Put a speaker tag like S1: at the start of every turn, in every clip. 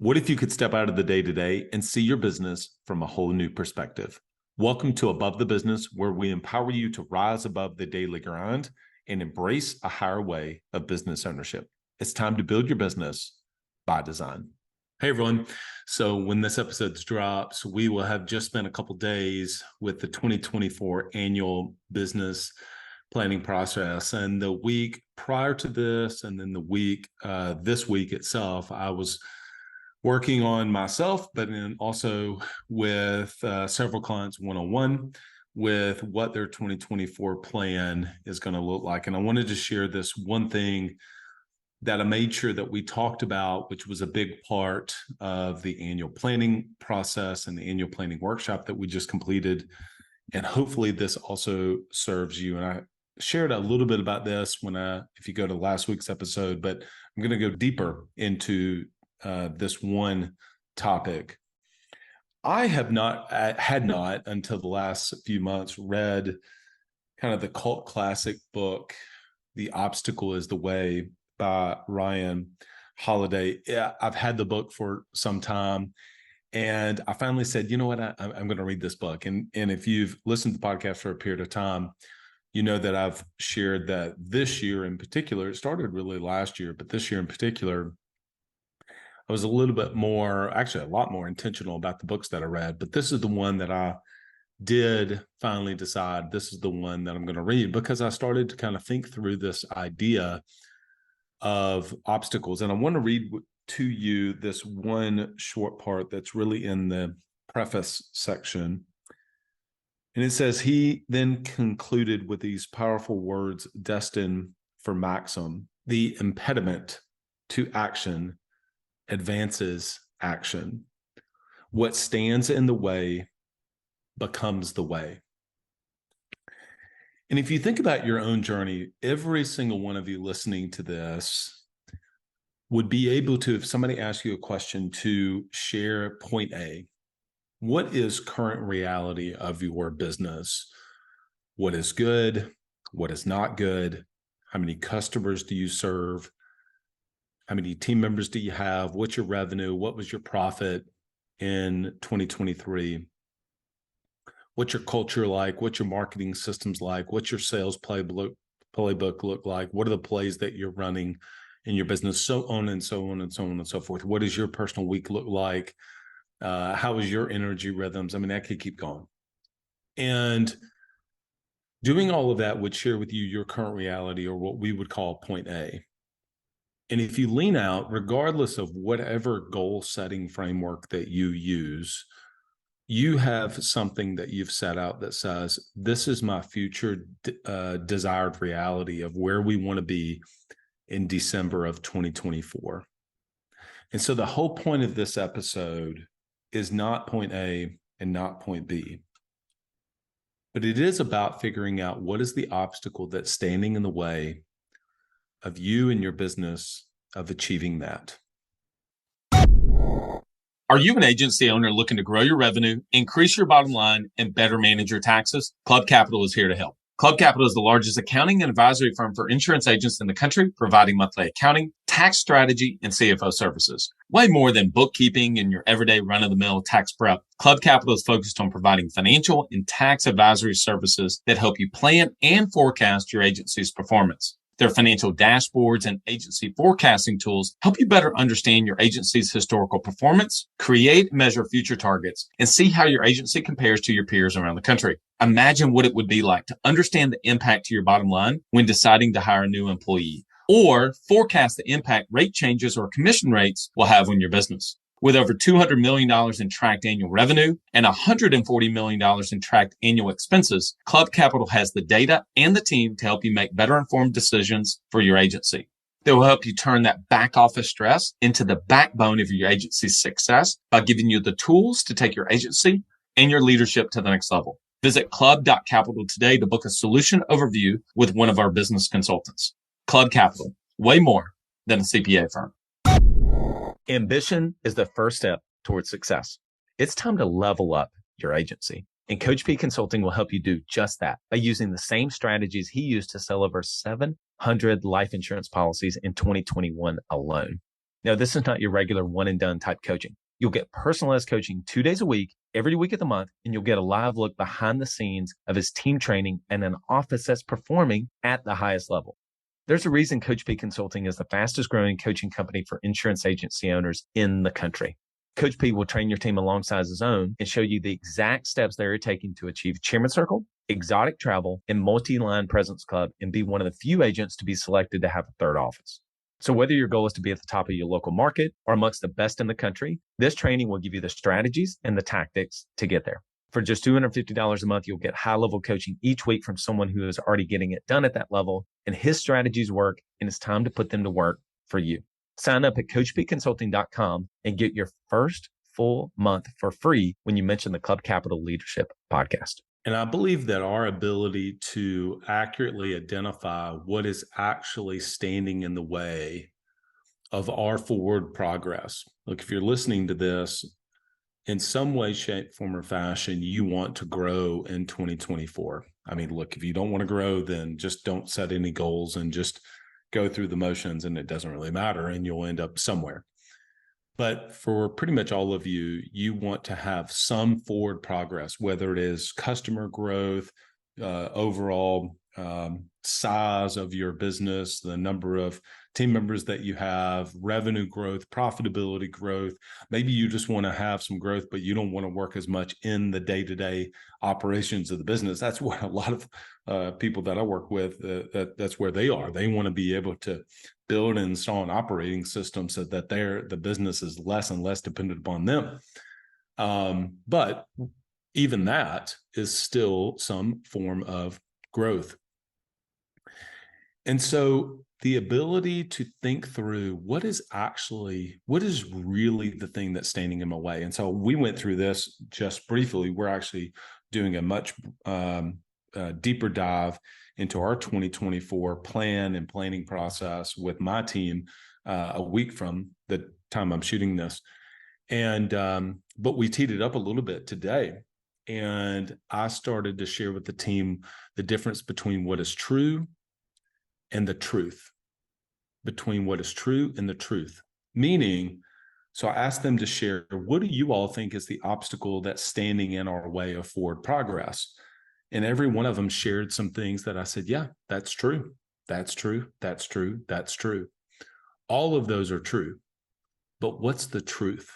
S1: What if you could step out of the day-to-day and see your business from a whole new perspective? Welcome to Above the Business, where we empower you to rise above the daily grind and embrace a higher way of business ownership. It's time to build your business by design. Hey, everyone. So when this episode drops, we will have just spent a couple days with the 2024 annual business planning process. And the week prior to this, and then this week itself, I was working on myself, but then also with several clients one-on-one with what their 2024 plan is going to look like. And I wanted to share this one thing that I made sure that we talked about, which was a big part of the annual planning process and the annual planning workshop that we just completed. And hopefully this also serves you. And I shared a little bit about this if you go to last week's episode, but I'm going to go deeper into this one topic. I had not until the last few months read kind of the cult classic book, The Obstacle is the Way by Ryan Holiday. Yeah, I've had the book for some time, and I finally said, you know what, I'm going to read this book. And if you've listened to the podcast for a period of time, you know that I've shared that this year in particular, it started really last year, but this year in particular, I was a lot more intentional about the books that I read, but this is the one that I did finally decide this is the one that I'm going to read, because I started to kind of think through this idea of obstacles. And I want to read to you this one short part that's really in the preface section. And it says, he then concluded with these powerful words destined for Maxim: the impediment to action advances action. What stands in the way becomes the way. And if you think about your own journey, every single one of you listening to this would be able to, if somebody asks you a question, to share point A. What is current reality of your business? What is good? What is not good? How many customers do you serve? How many team members do you have? What's your revenue? What was your profit in 2023? What's your culture like? What's your marketing systems like? What's your sales playbook look like? What are the plays that you're running in your business? So on and so on and so on and so forth. What does your personal week look like? How is your energy rhythms? I mean, I could keep going. And doing all of that would share with you your current reality, or what we would call point A. And if you lean out, regardless of whatever goal setting framework that you use, you have something that you've set out that says, this is my future desired reality of where we want to be in December of 2024. And so the whole point of this episode is not point A and not point B, but it is about figuring out what is the obstacle that's standing in the way of you and your business of achieving that.
S2: Are you an agency owner looking to grow your revenue, increase your bottom line, and better manage your taxes? Club Capital is here to help. Club Capital is the largest accounting and advisory firm for insurance agents in the country, providing monthly accounting, tax strategy, and CFO services. Way more than bookkeeping and your everyday run-of-the-mill tax prep, Club Capital is focused on providing financial and tax advisory services that help you plan and forecast your agency's performance. Their financial dashboards and agency forecasting tools help you better understand your agency's historical performance, create and measure future targets, and see how your agency compares to your peers around the country. Imagine what it would be like to understand the impact to your bottom line when deciding to hire a new employee, or forecast the impact rate changes or commission rates will have on your business. With over $200 million in tracked annual revenue and $140 million in tracked annual expenses, Club Capital has the data and the team to help you make better informed decisions for your agency. They will help you turn that back office stress into the backbone of your agency's success by giving you the tools to take your agency and your leadership to the next level. Visit club.capital today to book a solution overview with one of our business consultants. Club Capital, way more than a CPA firm. Ambition is the first step towards success. It's time to level up your agency. And Coach P Consulting will help you do just that by using the same strategies he used to sell over 700 life insurance policies in 2021 alone. Now, this is not your regular one and done type coaching. You'll get personalized coaching 2 days a week, every week of the month, and you'll get a live look behind the scenes of his team training and an office that's performing at the highest level. There's a reason Coach P Consulting is the fastest growing coaching company for insurance agency owners in the country. Coach P will train your team alongside his own and show you the exact steps they're taking to achieve Chairman Circle, exotic travel, and multi-line presence club, and be one of the few agents to be selected to have a third office. So whether your goal is to be at the top of your local market or amongst the best in the country, this training will give you the strategies and the tactics to get there. For just $250 a month, you'll get high-level coaching each week from someone who is already getting it done at that level, and his strategies work, and it's time to put them to work for you. Sign up at CoachPConsulting.com and get your first full month for free when you mention the Club Capital Leadership Podcast.
S1: And I believe that our ability to accurately identify what is actually standing in the way of our forward progress. Look, if you're listening to this, in some way, shape, form, or fashion, you want to grow in 2024. I mean, look, if you don't want to grow, then just don't set any goals and just go through the motions, and it doesn't really matter, and you'll end up somewhere. But for pretty much all of you, you want to have some forward progress, whether it is customer growth, overall size of your business, the number of team members that you have, revenue growth, profitability growth. Maybe you just want to have some growth, but you don't want to work as much in the day-to-day operations of the business. That's what a lot of people that I work with, that's where they are. They want to be able to build and install an operating system so that the business is less and less dependent upon them. But even that is still some form of growth. And so the ability to think through what is really the thing that's standing in my way. And so we went through this just briefly. We're actually doing a much deeper dive into our 2024 plan and planning process with my team a week from the time I'm shooting this. And but we teed it up a little bit today. And I started to share with the team the difference between what is true and the truth, between what is true and the truth. Meaning, so I asked them to share, what do you all think is the obstacle that's standing in our way of forward progress? And every one of them shared some things that I said, yeah, that's true. That's true. That's true. That's true. All of those are true. But what's the truth?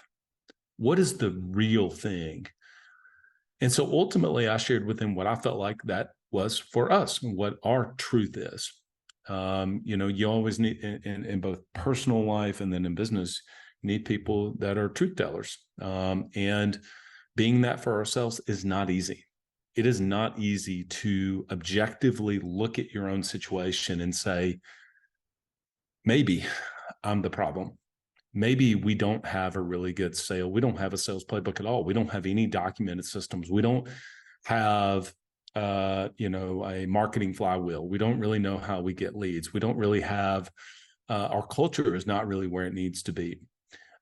S1: What is the real thing? And so ultimately, I shared with them what I felt like that was for us, what our truth is. You always need in both personal life and then in business, you need people that are truth tellers. And being that for ourselves is not easy. It is not easy to objectively look at your own situation and say, maybe I'm the problem. Maybe we don't have a really good sale. We don't have a sales playbook at all. We don't have any documented systems. We don't have a marketing flywheel. We don't really know how we get leads. We don't really have, our culture is not really where it needs to be.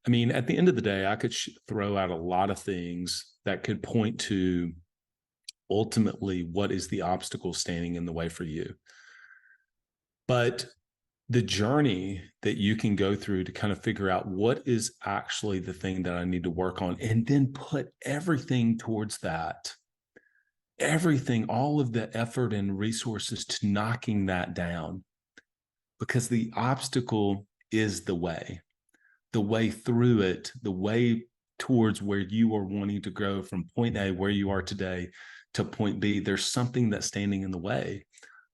S1: I mean, at the end of the day, I could throw out a lot of things that could point to ultimately what is the obstacle standing in the way for you. But the journey that you can go through to kind of figure out what is actually the thing that I need to work on, and then put everything towards that. Everything, all of the effort and resources to knocking that down, because the obstacle is the way through it, the way towards where you are wanting to go from point A, where you are today, to point B. There's something that's standing in the way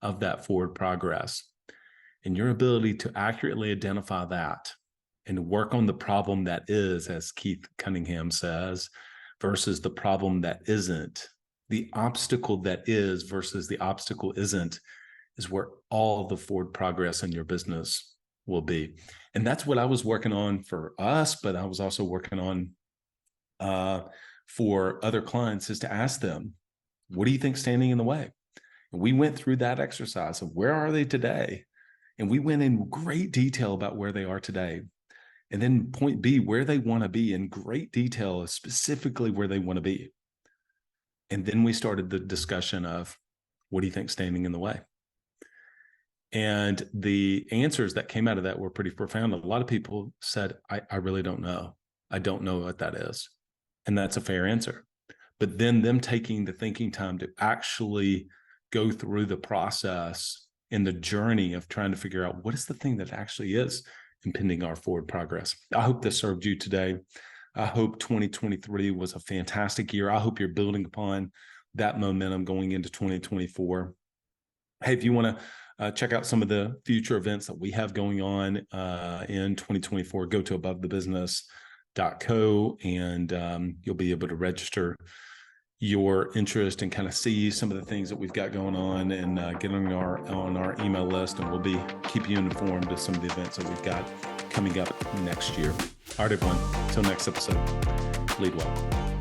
S1: of that forward progress. And your ability to accurately identify that and work on the problem that is, as Keith Cunningham says, versus the problem that isn't. The obstacle that is versus the obstacle isn't is where all the forward progress in your business will be. And that's what I was working on for us, but I was also working on for other clients, is to ask them, what do you think standing in the way? And we went through that exercise of where are they today? And we went in great detail about where they are today. And then point B, where they want to be in great detail, specifically where they want to be. And then we started the discussion of, what do you think standing in the way? And the answers that came out of that were pretty profound. A lot of people said, I really don't know. I don't know what that is. And that's a fair answer. But then them taking the thinking time to actually go through the process and the journey of trying to figure out what is the thing that actually is impeding our forward progress. I hope this served you today. I hope 2023 was a fantastic year. I hope you're building upon that momentum going into 2024. Hey, if you want to check out some of the future events that we have going on in 2024, go to abovethebusiness.co and you'll be able to register your interest and kind of see some of the things that we've got going on and get on our email list, and we'll be keeping you informed of some of the events that we've got coming up next year. All right, everyone. Until next episode, lead well.